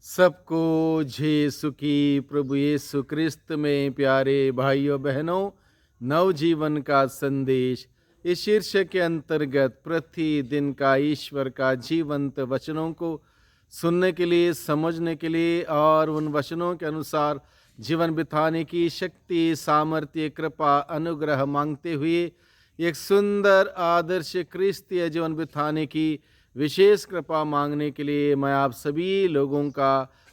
सबको यीशु की प्रभु यीशु क्रिस्त में प्यारे भाइयों बहनों, नवजीवन का संदेश इस शीर्षक के अंतर्गत प्रतिदिन का ईश्वर का जीवंत वचनों को सुनने के लिए, समझने के लिए और उन वचनों के अनुसार जीवन बिताने की शक्ति, सामर्थ्य, कृपा, अनुग्रह मांगते हुए एक सुंदर आदर्श क्रिस्तीय जीवन बिताने की विशेष कृपा मांगने के लिए मैं आप सभी लोगों का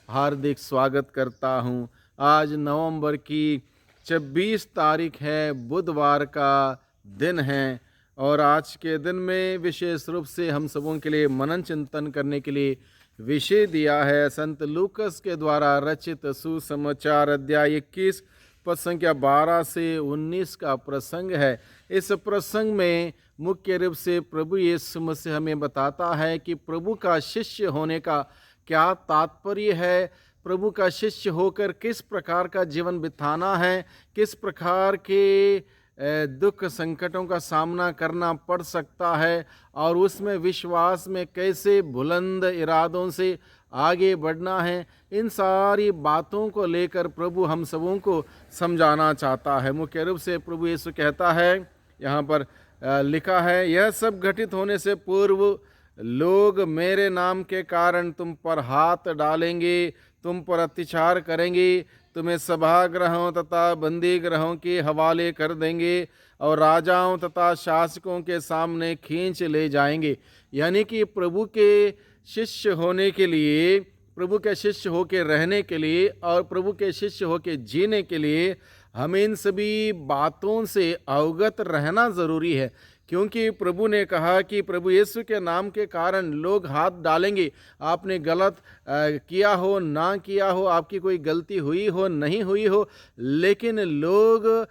हार्दिक स्वागत करता हूं। आज नवंबर की 26 तारीख है, बुधवार का दिन है और आज के दिन में विशेष रूप से हम सबों के लिए मनन चिंतन करने के लिए विषय दिया है संत लूकस के द्वारा रचित सुसमाचार अध्याय 21 पद संख्या 12 से 19 का प्रसंग है। इस प्रसंग में मुख्य रूप से प्रभु यीशु मसीह हमें बताता है कि प्रभु का शिष्य होने का क्या तात्पर्य है, प्रभु का शिष्य होकर किस प्रकार का जीवन बिताना है, किस प्रकार के दुख संकटों का सामना करना पड़ सकता है और उसमें विश्वास में कैसे बुलंद इरादों से आगे बढ़ना है। इन सारी बातों को लेकर प्रभु हम सबों को समझाना चाहता है। मुख्य रूप से प्रभु यीशु कहता है, यहाँ पर लिखा है, यह सब घटित होने से पूर्व लोग मेरे नाम के कारण तुम पर हाथ डालेंगे, तुम पर अत्याचार करेंगे, तुम्हें सभागृहों तथा बंदी गृहों के हवाले कर देंगे और राजाओं तथा शासकों के सामने खींच ले जाएंगे। यानी कि प्रभु के शिष्य होने के लिए, प्रभु के शिष्य होके रहने के लिए और प्रभु के शिष्य होके जीने के लिए हमें इन सभी बातों से अवगत रहना ज़रूरी है, क्योंकि प्रभु ने कहा कि प्रभु यीशु के नाम के कारण लोग हाथ डालेंगे। आपने गलत किया हो ना किया हो, आपकी कोई गलती हुई हो नहीं हुई हो, लेकिन लोग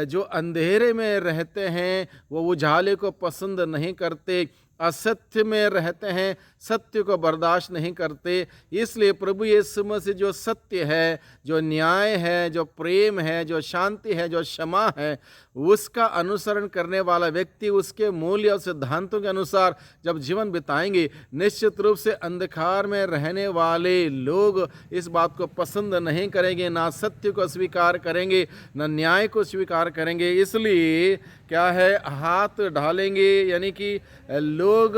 जो अंधेरे में रहते हैं वो उजाले को पसंद नहीं करते, असत्य में रहते हैं, सत्य को बर्दाश्त नहीं करते। इसलिए प्रभु यीशु मसीह जो सत्य है, जो न्याय है, जो प्रेम है, जो शांति है, जो क्षमा है, उसका अनुसरण करने वाला व्यक्ति उसके मूल्य और सिद्धांतों के अनुसार जब जीवन बिताएंगे, निश्चित रूप से अंधकार में रहने वाले लोग इस बात को पसंद नहीं करेंगे, ना सत्य को स्वीकार करेंगे, ना न्याय को स्वीकार करेंगे। इसलिए क्या है, हाथ डालेंगे, यानी कि लोग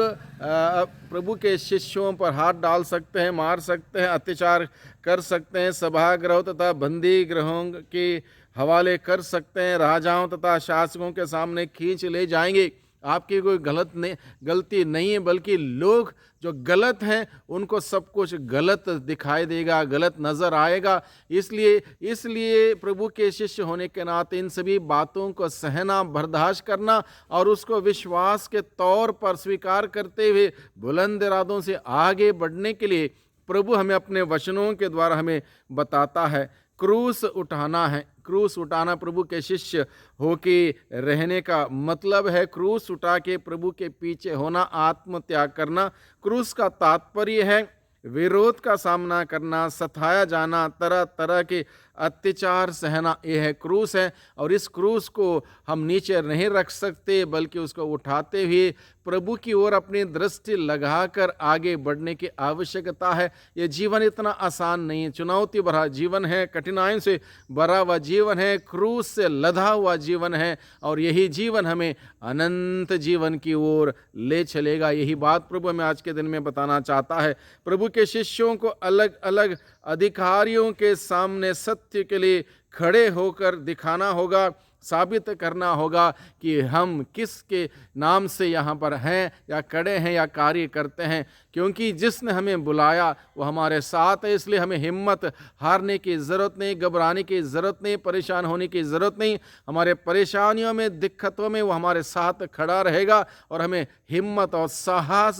प्रभु के शिष्यों पर हाथ डाल सकते हैं, मार सकते हैं, अत्याचार कर सकते हैं, सभागृह तथा बंदी गृहों के हवाले कर सकते हैं, राजाओं तथा शासकों के सामने खींच ले जाएंगे। आपकी कोई गलती नहीं है, बल्कि लोग जो गलत हैं उनको सब कुछ गलत दिखाई देगा, गलत नज़र आएगा। इसलिए प्रभु के शिष्य होने के नाते इन सभी बातों को सहना, बर्दाश्त करना और उसको विश्वास के तौर पर स्वीकार करते हुए बुलंद इरादों से आगे बढ़ने के लिए प्रभु हमें अपने वचनों के द्वारा हमें बताता है। क्रूस उठाना है, क्रूस उठाना प्रभु के शिष्य होके रहने का मतलब है क्रूस उठा के प्रभु के पीछे होना, आत्मत्याग करना। क्रूस का तात्पर्य है विरोध का सामना करना, सताया जाना, तरह तरह के अत्याचार सहना, यह है क्रूस है। और इस क्रूस को हम नीचे नहीं रख सकते, बल्कि उसको उठाते हुए प्रभु की ओर अपनी दृष्टि लगाकर आगे बढ़ने की आवश्यकता है। ये जीवन इतना आसान नहीं है, चुनौती भरा जीवन है, कठिनाइयों से भरा हुआ जीवन है, क्रूस से लदा हुआ जीवन है और यही जीवन हमें अनंत जीवन की ओर ले चलेगा। यही बात प्रभु हमें आज के दिन में बताना चाहता है। प्रभु के शिष्यों को अलग अलग अधिकारियों के सामने सत्य के लिए खड़े होकर दिखाना होगा, साबित करना होगा कि हम किसके नाम से यहाँ पर हैं या खड़े हैं या कार्य करते हैं, क्योंकि जिसने हमें बुलाया वो हमारे साथ है। इसलिए हमें हिम्मत हारने की ज़रूरत नहीं, घबराने की ज़रूरत नहीं, परेशान होने की ज़रूरत नहीं। हमारे परेशानियों में, दिक्कतों में वो हमारे साथ खड़ा रहेगा और हमें हिम्मत और साहस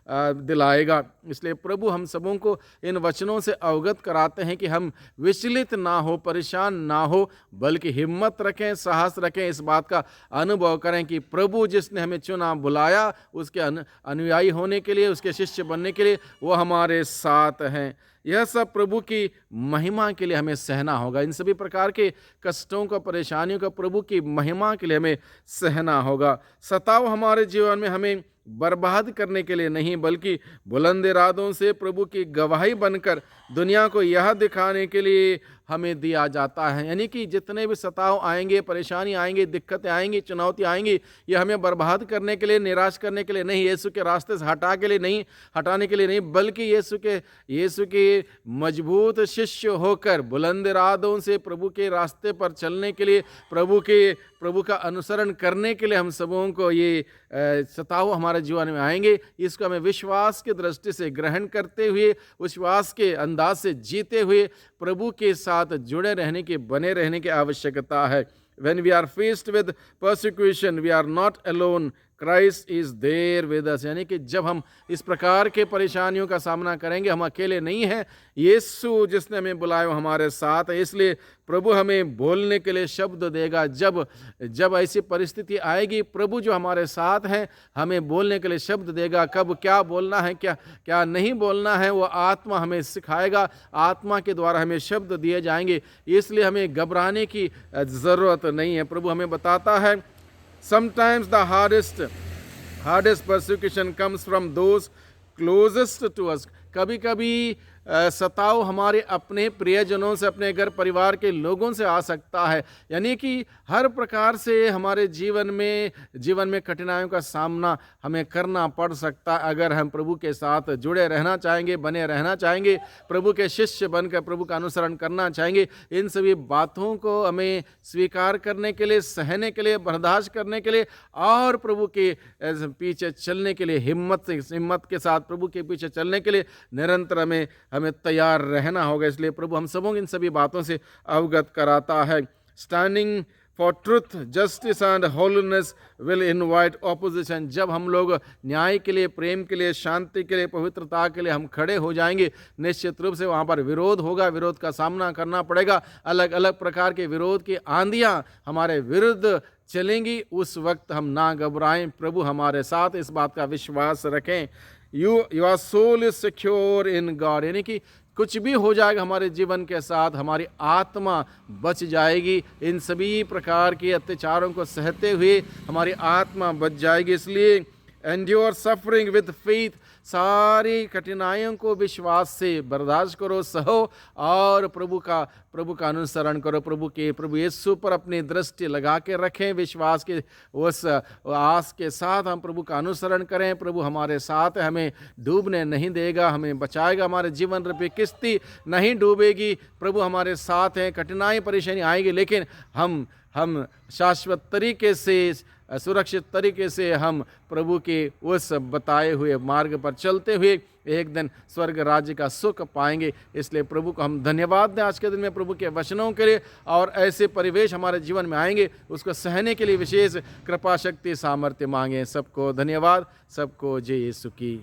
दिलाएगा। इसलिए प्रभु हम सबों को इन वचनों से अवगत कराते हैं कि हम विचलित ना हो, परेशान ना हो, बल्कि हिम्मत रखें, साहस रखें, इस बात का अनुभव करें कि प्रभु जिसने हमें चुना, बुलाया, उसके अनुयायी होने के लिए, उसके शिष्य बनने के लिए, वो हमारे साथ हैं। यह सब प्रभु की महिमा के लिए हमें सहना होगा। इन सभी प्रकार के कष्टों को, परेशानियों को प्रभु की महिमा के लिए हमें सहना होगा। सताव हमारे जीवन में हमें बर्बाद करने के लिए नहीं, बल्कि बुलंद इरादों से प्रभु की गवाही बनकर दुनिया को यह दिखाने के लिए हमें दिया जाता है। यानी कि जितने भी सताव आएंगे, परेशानी आएंगी, दिक्कतें आएंगी, चुनौती आएंगी, ये हमें बर्बाद करने के लिए, निराश करने के लिए नहीं, यीशु के रास्ते से हटाने के लिए नहीं, बल्कि यीशु के मजबूत शिष्य होकर बुलंद इरादों से प्रभु के रास्ते पर चलने के लिए, प्रभु का अनुसरण करने के लिए हम सबों को ये सताव हमारे जीवन में आएंगे। इसको हमें विश्वास की दृष्टि से ग्रहण करते हुए, विश्वास के अंदाज से जीते हुए प्रभु के साथ जुड़े रहने की, बने रहने की आवश्यकता है। When we are faced with persecution, we are not alone. Christ is there with us. यानी कि जब हम इस प्रकार के परेशानियों का सामना करेंगे, हम अकेले नहीं हैं। यीशु जिसने हमें बुलाया हमारे साथ है, इसलिए प्रभु हमें बोलने के लिए शब्द देगा। जब ऐसी परिस्थिति आएगी, प्रभु जो हमारे साथ हैं हमें बोलने के लिए शब्द देगा। कब क्या बोलना है, क्या नहीं बोलना है, वो आत्मा हमें सिखाएगा। आत्मा के द्वारा हमें शब्द दिए जाएंगे, इसलिए हमें घबराने की ज़रूरत नहीं है। प्रभु हमें बताता है, sometimes the hardest persecution comes from those closest to us. कभी कभी सताव हमारे अपने प्रियजनों से, अपने घर परिवार के लोगों से आ सकता है। यानी कि हर प्रकार से हमारे जीवन में कठिनाइयों का सामना हमें करना पड़ सकता है। अगर हम प्रभु के साथ जुड़े रहना चाहेंगे, बने रहना चाहेंगे, प्रभु के शिष्य बनकर प्रभु का अनुसरण करना चाहेंगे, इन सभी बातों को हमें स्वीकार करने के लिए, सहने के लिए, बर्दाश्त करने के लिए और प्रभु के पीछे चलने के लिए हिम्मत के साथ प्रभु के पीछे चलने के लिए निरंतर हमें तैयार रहना होगा। इसलिए प्रभु हम सबों इन सभी बातों से अवगत कराता है। Standing for truth, justice and holiness will invite opposition. जब हम लोग न्याय के लिए, प्रेम के लिए, शांति के लिए, पवित्रता के लिए हम खड़े हो जाएंगे, निश्चित रूप से वहाँ पर विरोध होगा, विरोध का सामना करना पड़ेगा। अलग अलग प्रकार के विरोध की आंधियाँ हमारे विरुद्ध चलेंगी। उस वक्त हम ना घबराएं, प्रभु हमारे साथ, इस बात का विश्वास रखें। Your soul is secure in God. यानी कि कुछ भी हो जाएगा हमारे जीवन के साथ, हमारी आत्मा बच जाएगी। इन सभी प्रकार के अत्याचारों को सहते हुए हमारी आत्मा बच जाएगी। इसलिए एंड्योर सफरिंग विद फेथ, सारी कठिनाइयों को विश्वास से बर्दाश्त करो, सहो और प्रभु का अनुसरण करो। प्रभु यीशु पर अपनी दृष्टि लगा के रखें। विश्वास के उस आस के साथ हम प्रभु का अनुसरण करें। प्रभु हमारे साथ है, हमें डूबने नहीं देगा, हमें बचाएगा। हमारे जीवन रूपी किश्ती नहीं डूबेगी। प्रभु हमारे साथ हैं। कठिनाई परेशानी आएगी, लेकिन हम शाश्वत तरीके से, सुरक्षित तरीके से हम प्रभु के उस बताए हुए मार्ग पर चलते हुए एक दिन स्वर्ग राज्य का सुख पाएंगे। इसलिए प्रभु को हम धन्यवाद दें आज के दिन में प्रभु के वचनों के लिए, और ऐसे परिवेश हमारे जीवन में आएंगे उसको सहने के लिए विशेष कृपा शक्ति सामर्थ्य मांगे। सबको धन्यवाद, सबको जय यीशु की।